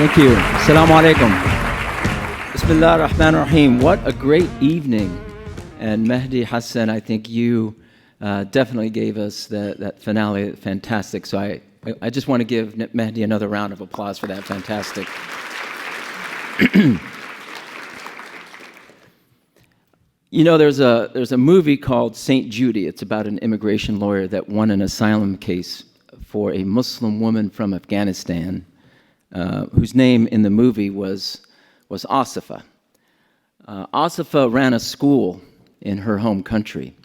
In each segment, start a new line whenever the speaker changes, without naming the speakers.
Thank you. Assalamu alaikum. Bismillah ar-Rahman ar-Rahim. What a great evening. And Mehdi Hassan, I think you definitely gave us that finale fantastic. So I just want to give Mehdi another round of applause for that. Fantastic. You know, there's a movie called St. Judy. It's about an immigration lawyer that won an asylum case for a Muslim woman from Afghanistan, whose name in the movie was Asifa. Asifa ran a school in her home country,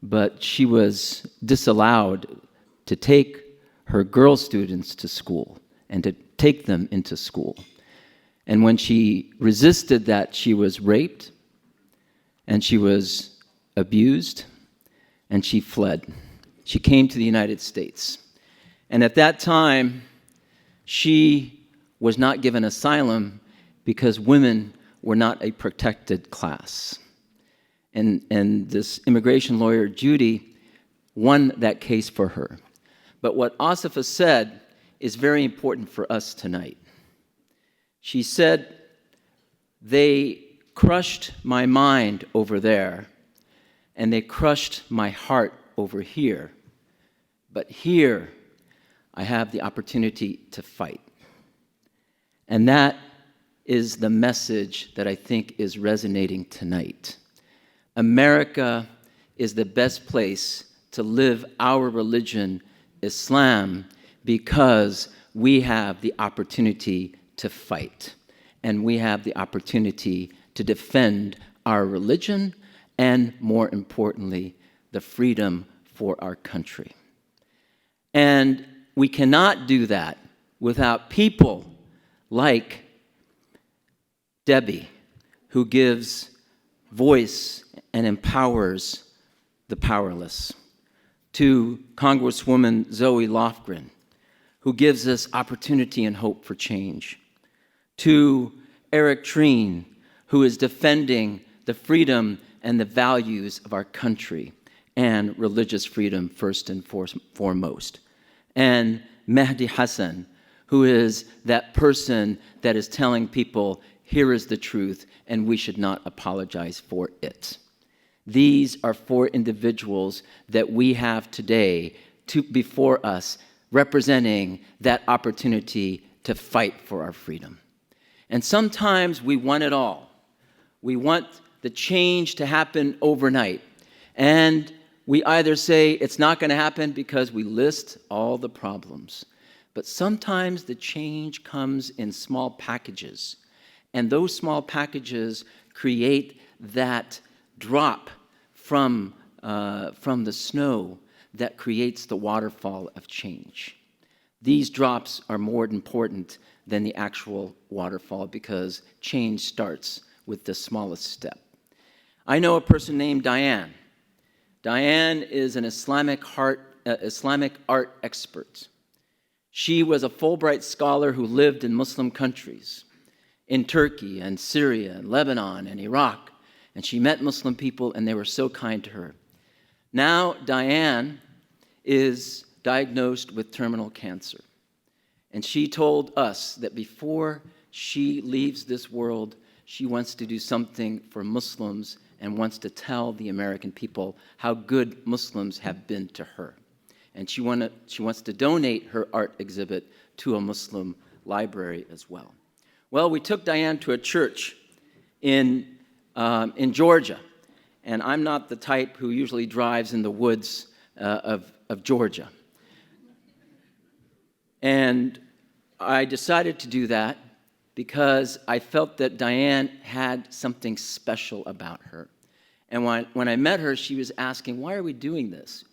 but she was disallowed to take her girl students to school and to take them into school. And when she resisted that, she was raped, and she was abused, and she fled. She came to the United States. And at that time, she was not given asylum because women were not a protected class. And this immigration lawyer, Judy, won that case for her. But what Asifa said is very important for us tonight. She said, "They crushed my mind over there, and they crushed my heart over here. But here, I have the opportunity to fight." And that is the message that I think is resonating tonight. America is the best place to live our religion, Islam, because we have the opportunity to fight. And we have the opportunity to defend our religion and, more importantly, the freedom for our country. And we cannot do that without people like Debbie, who gives voice and empowers the powerless, to Congresswoman Zoe Lofgren, who gives us opportunity and hope for change, to Eric Treen, who is defending the freedom and the values of our country and religious freedom first and foremost, and Mehdi Hassan, who is that person that is telling people, here is the truth, and we should not apologize for it. These are four individuals that we have today before us, representing that opportunity to fight for our freedom. And sometimes we want it all. We want the change to happen overnight. And we either say it's not going to happen because we list all the problems. But sometimes the change comes in small packages. And those small packages create that drop from the snow that creates the waterfall of change. These drops are more important than the actual waterfall because change starts with the smallest step. I know a person named Diane. Diane is an Islamic art expert. She was a Fulbright scholar who lived in Muslim countries, in Turkey and Syria and Lebanon and Iraq, and she met Muslim people and they were so kind to her. Now Diane is diagnosed with terminal cancer, and she told us that before she leaves this world, she wants to do something for Muslims and wants to tell the American people how good Muslims have been to her. And she wants to donate her art exhibit to a Muslim library as well. Well, we took Diane to a church in Georgia, and I'm not the type who usually drives in the woods of Georgia. And I decided to do that because I felt that Diane had something special about her. And when I met her, she was asking, "Why are we doing this?"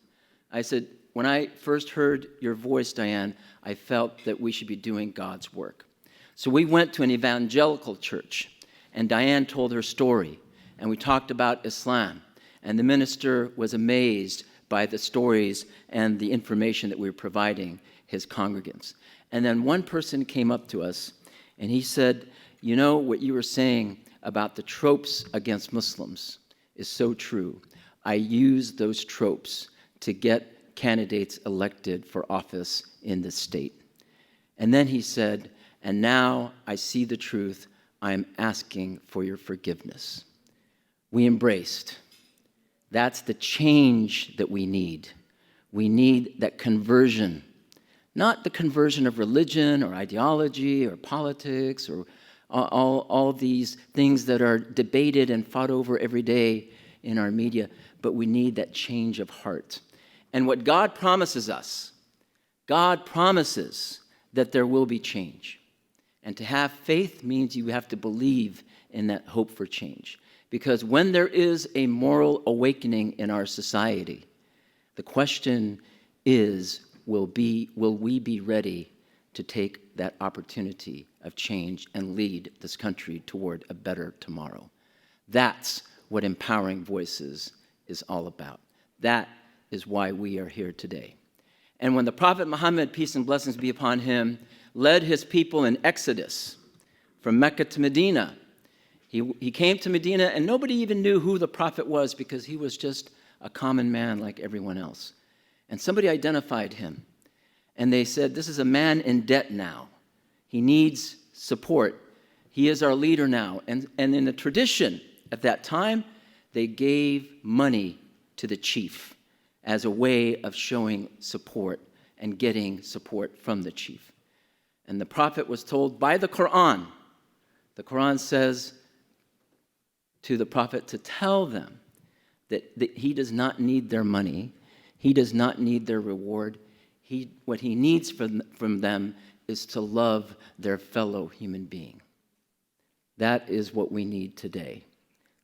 I said, "When I first heard your voice, Diane, I felt that we should be doing God's work." So we went to an evangelical church, and Diane told her story, and we talked about Islam, and the minister was amazed by the stories and the information that we were providing his congregants. And then one person came up to us, and he said, "You know, what you were saying about the tropes against Muslims is so true. I use those tropes to get candidates elected for office in the state." And then he said, and now I see the truth. I am asking for your forgiveness. We embraced. That's the change that we need. We need that conversion, not the conversion of religion or ideology or politics or all these things that are debated and fought over every day in our media, but we need that change of heart. And what God promises us, God promises that there will be change. And to have faith means you have to believe in that hope for change. Because when there is a moral awakening in our society, the question is, will we be ready to take that opportunity of change and lead this country toward a better tomorrow? That's what Empowering Voices is all about. That is why we are here today. And when the Prophet Muhammad, peace and blessings be upon him, led his people in Exodus from Mecca to Medina, he came to Medina and nobody even knew who the prophet was because he was just a common man like everyone else. And somebody identified him. And they said, this is a man in debt now. He needs support. He is our leader now. And in the tradition at that time, they gave money to the chief as a way of showing support and getting support from the chief. And the prophet was told by the Quran says to the prophet to tell them that he does not need their money. He does not need their reward. What he needs from them is to love their fellow human being. That is what we need today,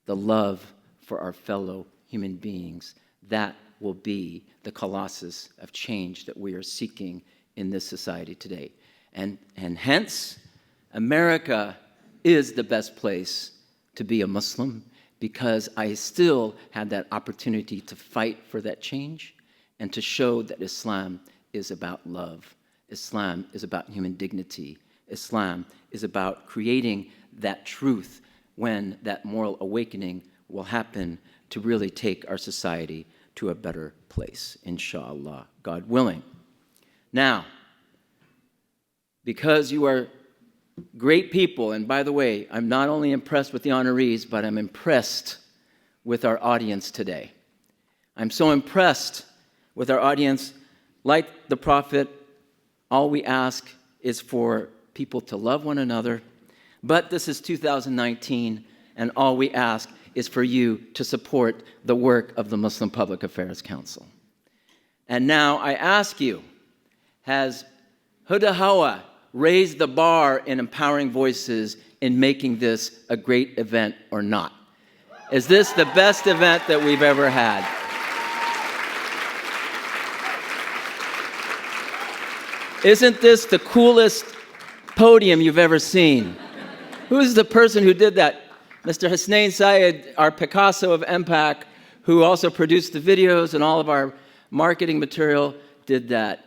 the love for our fellow human beings. That will be the colossus of change that we are seeking in this society today. And hence, America is the best place to be a Muslim because I still had that opportunity to fight for that change and to show that Islam is about love. Islam is about human dignity. Islam is about creating that truth when that moral awakening will happen to really take our society to a better place, inshallah, God willing. Now, because you are great people, and by the way, I'm not only impressed with the honorees, but I'm impressed with our audience today. I'm so impressed with our audience. Like the prophet, all we ask is for people to love one another. But this is 2019, and all we ask is for you to support the work of the Muslim Public Affairs Council. And now I ask you, has Huda Hawa raised the bar in Empowering Voices in making this a great event or not? Is this the best event that we've ever had? Isn't this the coolest podium you've ever seen? Who's the person who did that? Mr. Hussein Syed, our Picasso of MPAC, who also produced the videos and all of our marketing material, did that.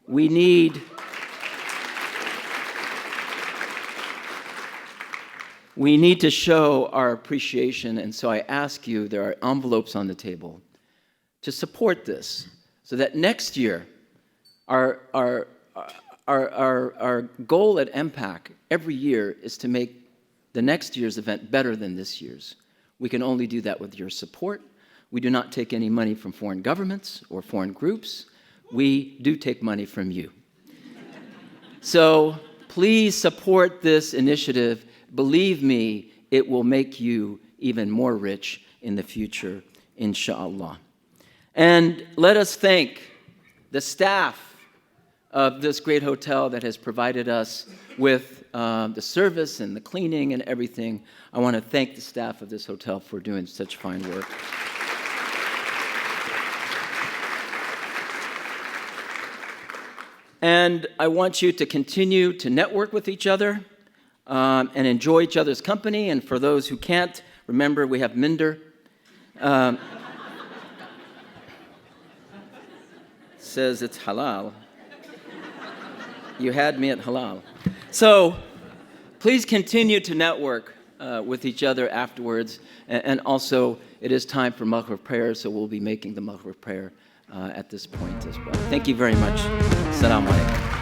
We need to show our appreciation, and so I ask you, there are envelopes on the table, to support this, so that next year, our goal at MPAC every year is to make the next year's event better than this year's. We can only do that with your support. We do not take any money from foreign governments or foreign groups. We do take money from you. So please support this initiative. Believe me, it will make you even more rich in the future, inshallah. And let us thank the staff of this great hotel that has provided us with the service and the cleaning and everything. I want to thank the staff of this hotel for doing such fine work. And I want you to continue to network with each other and enjoy each other's company. And for those who can't, remember we have Minder. Says it's halal. You had me at halal. So please continue to network with each other afterwards. And also, it is time for Maghrib prayer, so we'll be making the Maghrib prayer at this point as well. Thank you very much. Assalamu alaikum.